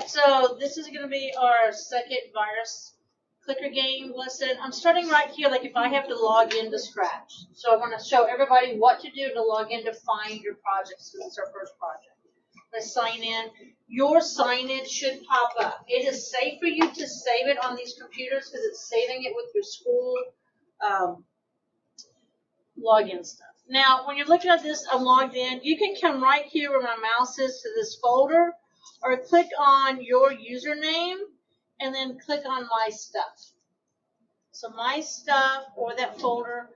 so this is going to be our second virus clicker game lesson. I'm starting right here, like if I have to log into Scratch. So I'm going to show everybody what to do to log in to find your projects, because it's our first project. Let's sign in. Your signage should pop up. It is safe for you to save it on these computers because it's saving it with your school login stuff. Now, when you're looking at this, I'm logged in. You can come right here where my mouse is to this folder, or click on your username, and then click on My Stuff. So My Stuff, or that folder,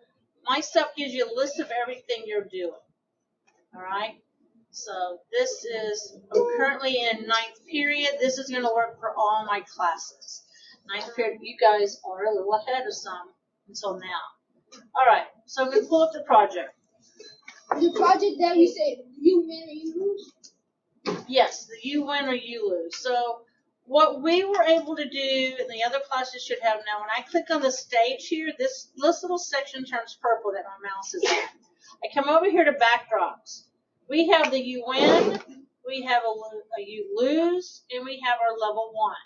My Stuff gives you a list of everything you're doing. All right? So this is, I'm currently in 9th period. This is going to work for all my classes. 9th period, you guys are a little ahead of some until now. All right, so I'm going to pull up the project. The project that we say, you win or you lose? Yes, the you win or you lose. So what we were able to do, and the other classes should have now, when I click on the stage here, this little section turns purple that my mouse is at. I come over here to backdrops. We have the you win, we have a you lose, and we have our level 1.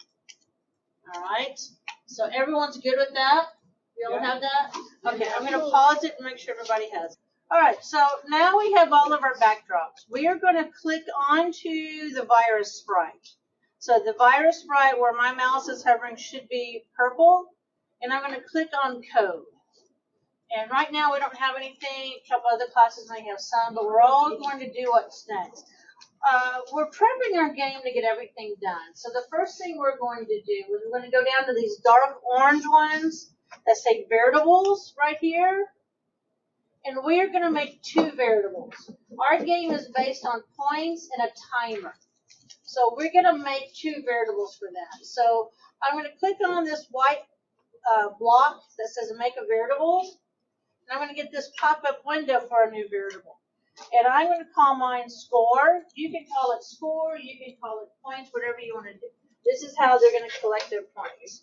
All right? So everyone's good with that? We all have that? Okay, I'm going to pause it and make sure everybody has it. All right, so now we have all of our backdrops. We are going to click onto the virus sprite. So the virus sprite where my mouse is hovering should be purple, and I'm going to click on code. And right now we don't have anything. A couple other classes may have some, but we're all going to do what's next. We're prepping our game to get everything done. So the first thing we're going to do is we're going to go down to these dark orange ones that say variables right here. And we're going to make 2 variables. Our game is based on points and a timer. So we're going to make 2 variables for that. So I'm going to click on this white block that says make a variable. And I'm going to get this pop-up window for a new variable. And I'm going to call mine score. You can call it score. You can call it points, whatever you want to do. This is how they're going to collect their points.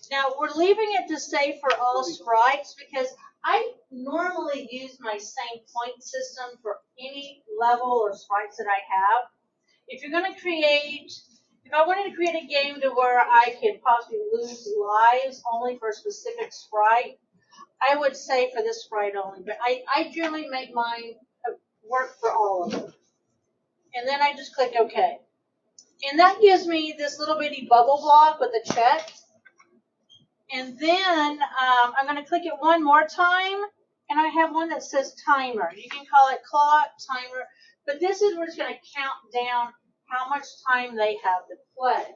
Now, we're leaving it to save for all sprites because I normally use my same point system for any level or sprites that I have. If you're going to create, if I wanted to create a game to where I could possibly lose lives only for a specific sprite, I would say for this sprite only, but I generally make mine work for all of them. And then I just click OK. And that gives me this little bitty bubble block with a check. And then I'm going to click it one more time, and I have one that says timer. You can call it clock, timer, but this is where it's going to count down how much time they have to play.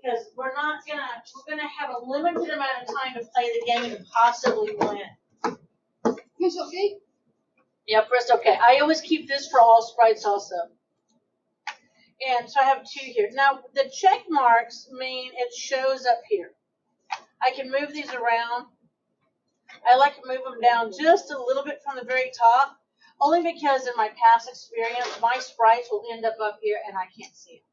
Because we're going to have a limited amount of time to play the game to possibly win. Press OK? Yeah, press OK. I always keep this for all sprites also. And so I have 2 here. Now, the check marks mean it shows up here. I can move these around. I like to move them down just a little bit from the very top, only because in my past experience, my sprites will end up here and I can't see them.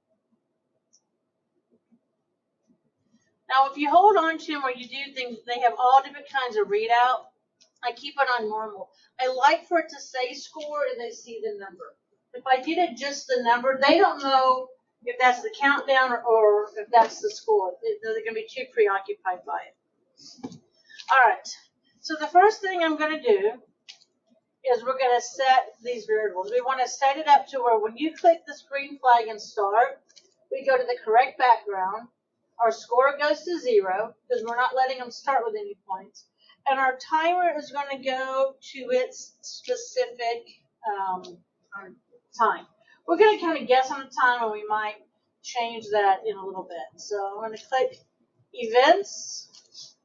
Now, if you hold on to them or you do things, they have all different kinds of readout. I keep it on normal. I like for it to say score and they see the number. If I did it just the number, they don't know if that's the countdown or if that's the score. They're going to be too preoccupied by it. All right. So the first thing I'm going to do is we're going to set these variables. We want to set it up to where when you click this green flag and start, we go to the correct background. Our score goes to 0 because we're not letting them start with any points. And our timer is going to go to its specific time. We're going to kind of guess on the time, and we might change that in a little bit. So I'm going to click Events.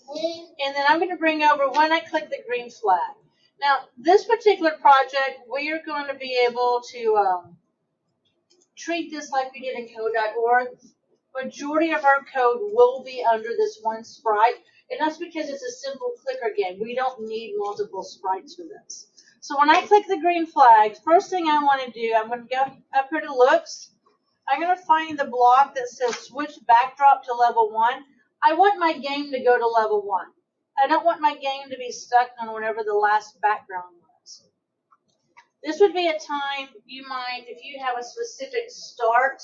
And then I'm going to bring over when I click the green flag. Now, this particular project, we are going to be able to treat this like we did in code.org. Majority of our code will be under this one sprite, and that's because it's a simple clicker game. We don't need multiple sprites for this. So when I click the green flag, first thing I want to do, I'm going to go up here to looks. I'm going to find the block that says switch backdrop to level 1. I want my game to go to level 1. I don't want my game to be stuck on whatever the last background was. This would be a time you might, if you have a specific start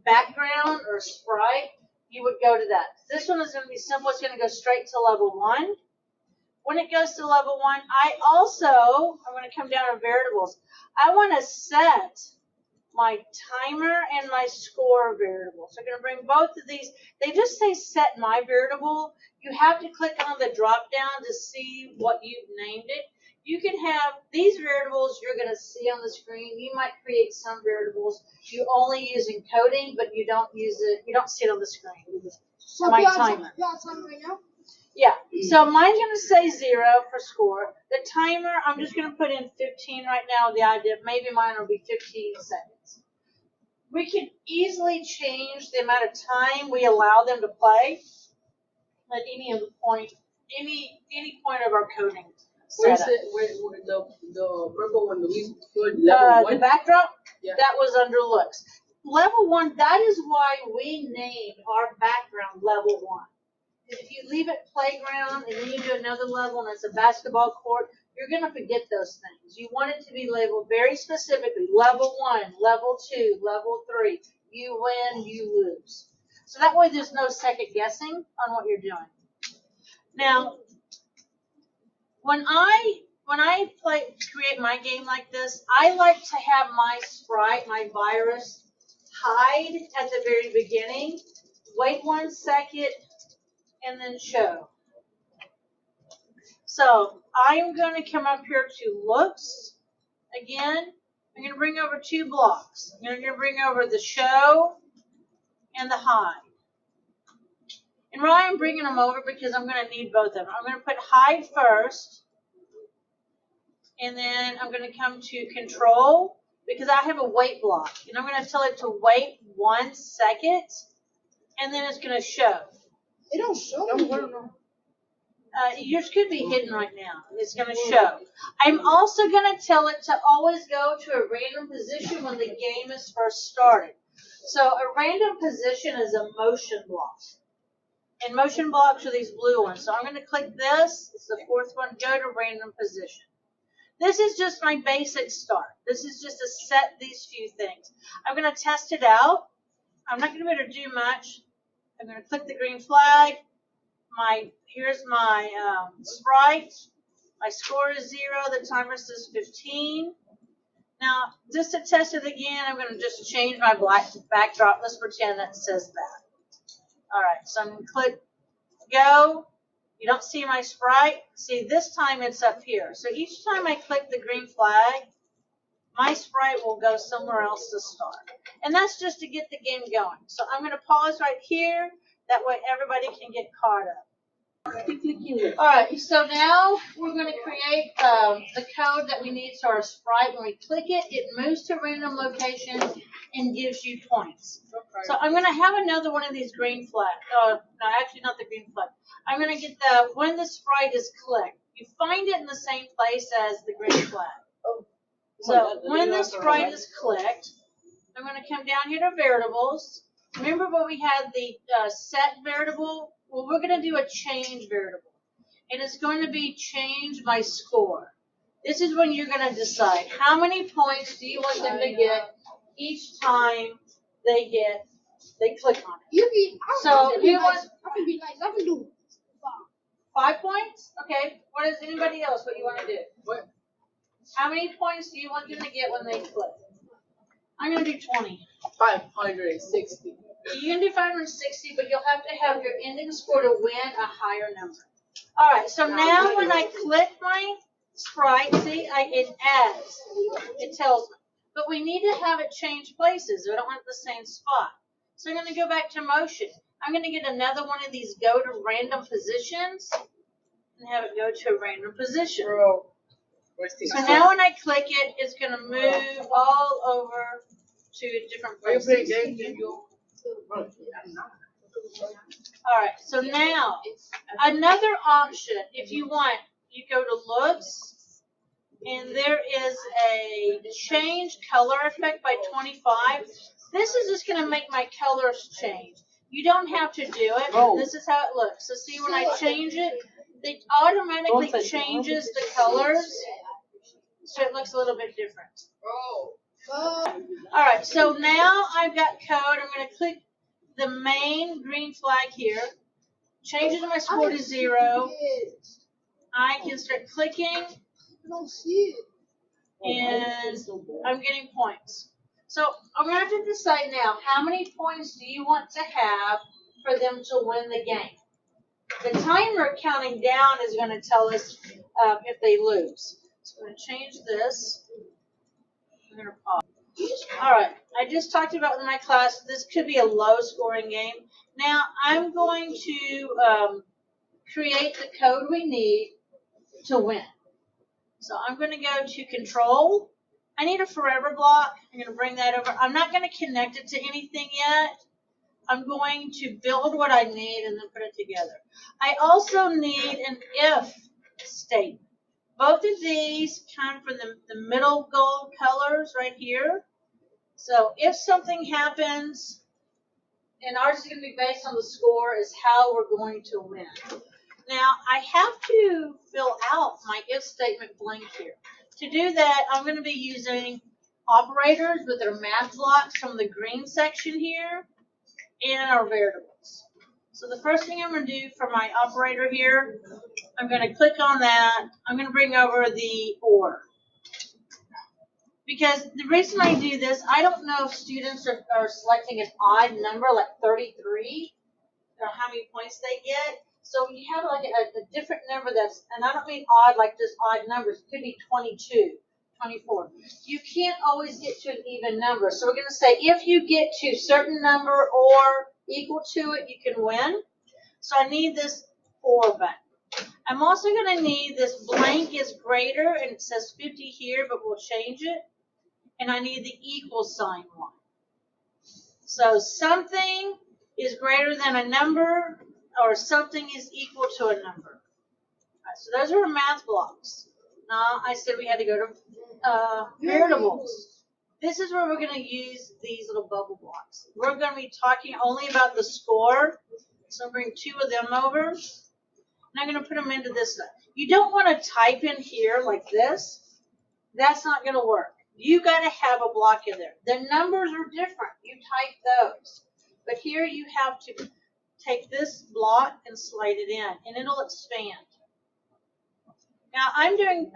background or sprite, you would go to that. This one is going to be simple. It's going to go straight to level 1. When it goes to level 1, I'm going to come down to variables. I want to set my timer and my score variable. So I'm going to bring both of these. They just say set my variable. You have to click on the drop down to see what you've named it. You can have these variables you're going to see on the screen. You might create some variables you only use in coding, but you don't use it. You don't see it on the screen. So My you have timer. You have time right now? Yeah. So mine's going to say 0 for score. The timer, I'm just going to put in 15 right now. The idea, maybe mine will be 15 seconds. We can easily change the amount of time we allow them to play at any point of our coding Where's setup. where the purple one, the we put level 1? The backdrop, Yeah. that was under looks. Level 1, that is why we named our background level 1. If you leave it playground and then you do another level and it's a basketball court, you're going to forget those things. You want it to be labeled very specifically. Level 1, level 2, level 3. You win, you lose. So that way there's no second guessing on what you're doing. Now, when I create my game like this, I like to have my sprite, my virus, hide at the very beginning, wait 1 second, and then show. So I'm going to come up here to looks. Again, I'm going to bring over 2 blocks. I'm going to bring over the show and the hide. And why I'm bringing them over, because I'm going to need both of them. I'm going to put hide first. And then I'm going to come to control, because I have a wait block. And I'm going to tell it to wait 1 second. And then it's going to show. It don't show. Yours could be hidden right now. It's going to show. I'm also going to tell it to always go to a random position when the game is first started. So a random position is a motion block. And motion blocks are these blue ones. So I'm going to click this. It's the 4th one. Go to random position. This is just my basic start. This is just to set these few things. I'm going to test it out. I'm not going to be able to do much. I'm going to click the green flag. Here's my sprite. My score is 0. The timer says 15. Now, just to test it again, I'm going to just change my black backdrop. Let's pretend that says that. All right, so I'm going to click go. You don't see my sprite. See, this time it's up here. So each time I click the green flag, my sprite will go somewhere else to start. And that's just to get the game going. So I'm going to pause right here. That way everybody can get caught up. All right, so now we're going to create the code that we need. So our sprite, when we click it, it moves to a random location and gives you points. So I'm going to have another one of these green flags. No, actually not the green flag. I'm going to get when the sprite is clicked. You find it in the same place as the green flag. So when the sprite is clicked, I'm going to come down here to variables. Remember when we had the set variable? Well, we're going to do a change variable. And it's going to be change my score. This is when you're going to decide how many points do you want them to get each time they click on it. I can be nice. I can do 5 points? Okay. What is anybody else? What you want to do? What? How many points do you want them to get when they click? I'm going to do 20. 560. You can do 560, but you'll have to have your ending score to win a higher number. All right, so now when I click my sprite, see, it adds. It tells me. But we need to have it change places. We don't want the same spot. So I'm going to go back to motion. I'm going to get another one of these go to random positions and have it go to a random position. So now when I click it, it's going to move all over to different places. All right, so now another option, if you want, you go to looks, and there is a change color effect by 25. This is just going to make my colors change. You don't have to do it. This is how it looks. So see, when I change it, it automatically changes the colors, so it looks a little bit different. All right, so now I've got code. I'm going to click the main green flag here, change it to my score to 0. I can start clicking, I don't see it. and I'm getting points. So I'm going to have to decide now, how many points do you want to have for them to win the game? The timer counting down is going to tell us if they lose. So I'm going to change this. I'm going to pause. All right, I just talked about in my class, this could be a low scoring game. Now I'm going to create the code we need to win. So I'm going to go to control. I need a forever block. I'm going to bring that over. I'm not going to connect it to anything yet. I'm going to build what I need and then put it together. I also need an if statement. Both of these come from the middle gold colors right here. So if something happens, and ours is going to be based on the score, is how we're going to win. Now, I have to fill out my if statement blank here. To do that, I'm going to be using operators with their math blocks from the green section here and our variables. So the first thing I'm going to do for my operator here, I'm going to click on that. I'm going to bring over the OR. Because the reason I do this, I don't know if students are selecting an odd number like 33, or how many points they get. So you have like a different number that's, and I don't mean odd like just odd numbers, it could be 22, 24. You can't always get to an even number. So we're going to say if you get to a certain number or equal to it, you can win. So I need this OR button. I'm also going to need this blank is greater, and it says 50 here, but we'll change it. And I need the equal sign one. So something is greater than a number, or something is equal to a number. Right, so those are our math blocks. Now I said we had to go to variables. This is where we're going to use these little bubble blocks. We're going to be talking only about the score. So I'll bring 2 of them over. And I'm going to put them into this side. You don't want to type in here like this. That's not going to work. You got to have a block in there. The numbers are different. You type those. But here you have to take this block and slide it in, and it'll expand. Now I'm doing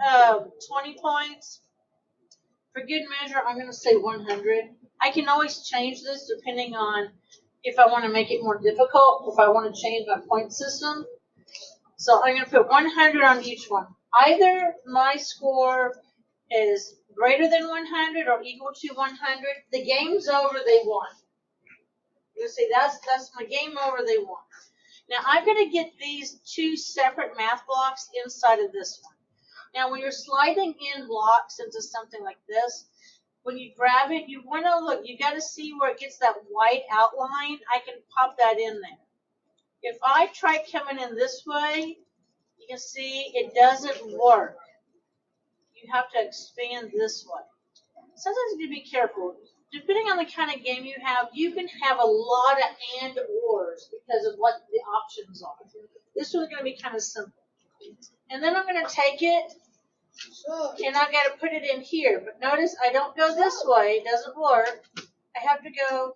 20 points. For good measure, I'm going to say 100. I can always change this depending on if I want to make it more difficult, or if I want to change my point system. So I'm going to put 100 on each one. Either my score is greater than 100 or equal to 100. The game's over, they won. You see, that's my game over, they won. Now I'm going to get these 2 separate math blocks inside of this one. Now when you're sliding in blocks into something like this, when you grab it, you want to look, you got to see where it gets that white outline. I can pop that in there. If I try coming in this way, you can see it doesn't work. You have to expand this way. Sometimes you have to be careful. Depending on the kind of game you have, you can have a lot of and ors because of what the options are. This one's going to be kind of simple. And then I'm going to take it, and I've got to put it in here. But notice I don't go this way. It doesn't work. I have to go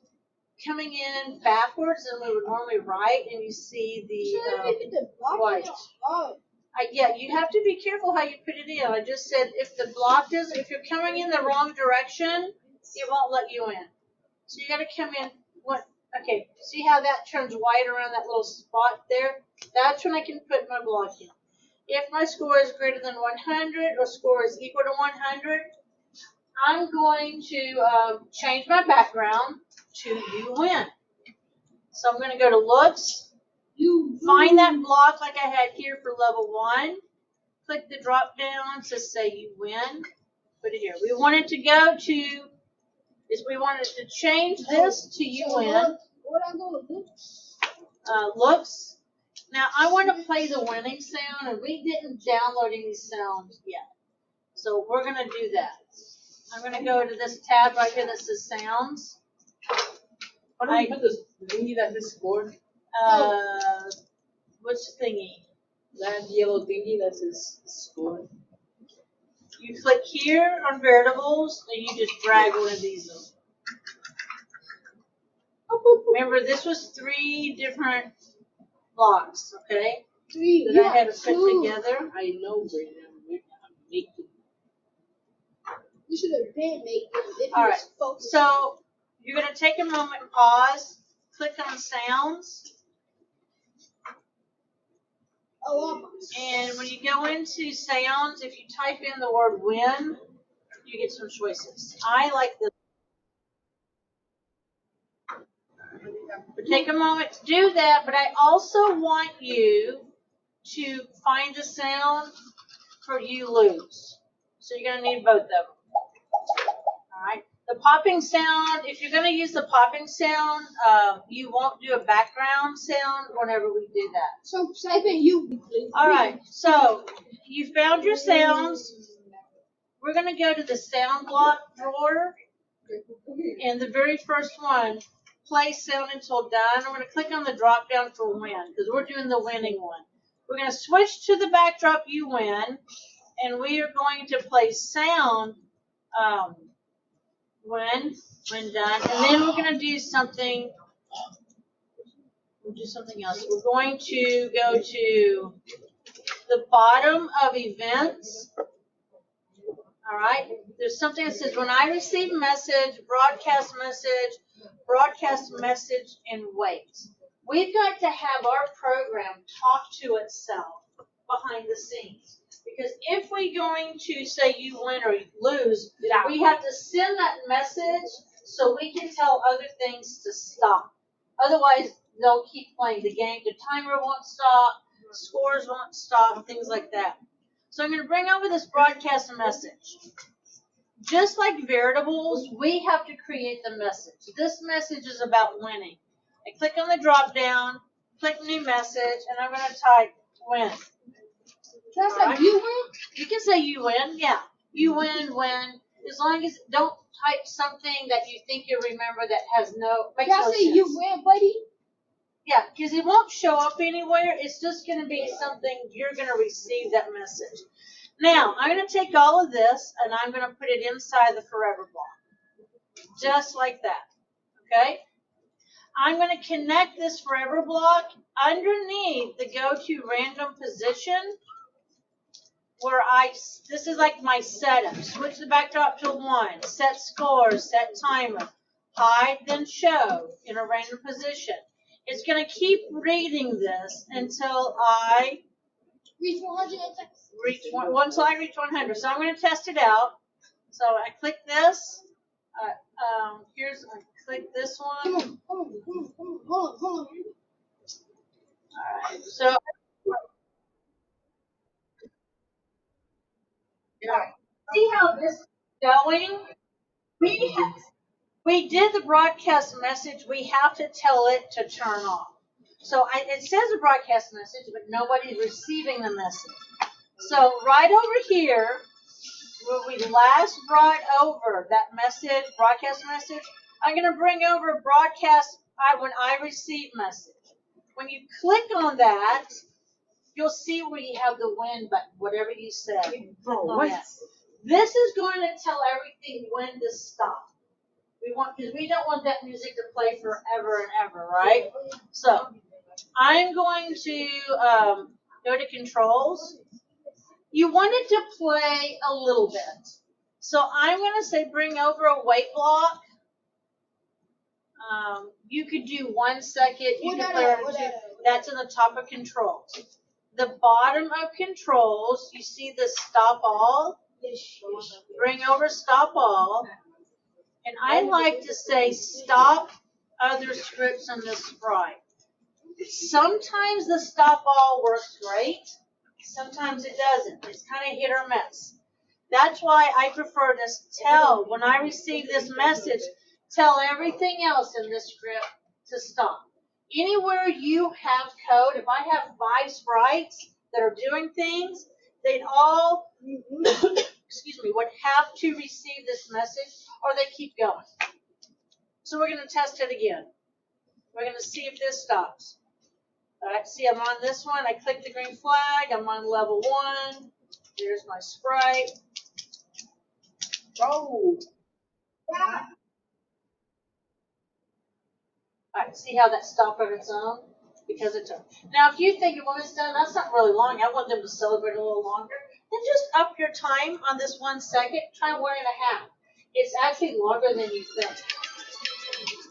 coming in backwards than we would normally write, and you see the white. Yeah, you have to be careful how you put it in. I just said if the block doesn't, if you're coming in the wrong direction, it won't let you in. So you got to come in. Okay, see how that turns white around that little spot there? That's when I can put my block in. If my score is greater than 100 or score is equal to 100, I'm going to change my background to you win. So I'm going to go to looks. Find that block like I had here for level 1. Click the drop down to say you win. Put it here. We wanted to go to, we wanted to change this to you win. Looks. Now I want to play the winning sound, and we didn't download any sounds yet. So we're going to do that. I'm going to go to this tab right here that says sounds. How do you put this thingy that just scored? Which thingy? That yellow thingy that says score. You click here on variables, and you just drag one of these in. Remember, this was 3 different blocks, okay? 3. That You I had have to put 2. together. I know, Brandon. I'm making. You should have been making. If you All was right. focused. So you're going to take a moment and pause. Click on sounds. Oh, And when you go into sounds, if you type in the word win, you get some choices. I like this. But take a moment to do that, but I also want you to find the sound for you lose. So you're going to need both of them. All right. The popping sound, if you're going to use the popping sound, you won't do a background sound whenever we do that. So type in you. All right. So you found your sounds. We're going to go to the sound block drawer. And the very first one, play sound until done. I'm going to click on the drop down for win because we're doing the winning one. We're going to switch to the backdrop you win. And we are going to play sound when done. And then we're going to do something. We'll do something else. We're going to go to the bottom of events. All right. There's something that says when I receive message, broadcast message, and wait. We've got to have our program talk to itself behind the scenes. Because if we're going to say you win or you lose, we have to send that message so we can tell other things to stop. Otherwise, they'll keep playing the game. The timer won't stop, scores won't stop, things like that. So I'm going to bring over this broadcast message. Just like variables, we have to create the message. This message is about winning. I click on the drop down, click new message, and I'm going to type win. Can I say you win? You can say you win, yeah. You win, win. As long as don't type something that you think you remember that has makes Can no I say sense. you win, buddy? Yeah, because it won't show up anywhere. It's just going to be something you're going to receive that message. Now, I'm going to take all of this and I'm going to put it inside the forever block. Just like that. Okay? I'm going to connect this forever block underneath the go to random position where this is like my setup. Switch the backdrop to 1. Set scores, set timer. Hide, then show in a random position. It's going to keep reading this until I Reach 100. once I reach 100. So I'm going to test it out. So I click this. I click this one. Come on. Hold on. All right. So see how this is going? We did the broadcast message. We have to tell it to turn off. So it says a broadcast message, but nobody's receiving the message. So right over here, where we last brought over that message, broadcast message, I'm going to bring over broadcast when I receive message. When you click on that, you'll see where you have the win button, whatever you said. This is going to tell everything when to stop. Because we don't want that music to play forever and ever, right? So I'm going to go to controls. You want it to play a little bit. So I'm going to say bring over a wait block. You could do 1 second. You can play over 2. That's in the top of controls. The bottom of controls, you see the stop all. Bring over stop all. And I like to say stop other scripts in this sprite. Sometimes the stop all works great. Sometimes it doesn't. It's kind of hit or miss. That's why I prefer to tell, when I receive this message, tell everything else in this script to stop. Anywhere you have code, if I have 5 sprites that are doing things, they'd all, would have to receive this message or they keep going. So we're going to test it again. We're going to see if this stops. All right, see, I'm on this one. I click the green flag. I'm on level 1. Here's my sprite. Oh. Alright, see how that stopped on its own? Because it took. Now, if you think when it's done, that's not really long. I want them to celebrate a little longer. Then just up your time on this 1 second. Try 1.5. It's actually longer than you think.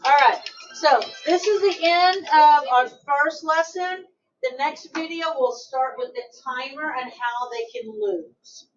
Alright, so this is the end of our first lesson. The next video will start with the timer and how they can lose.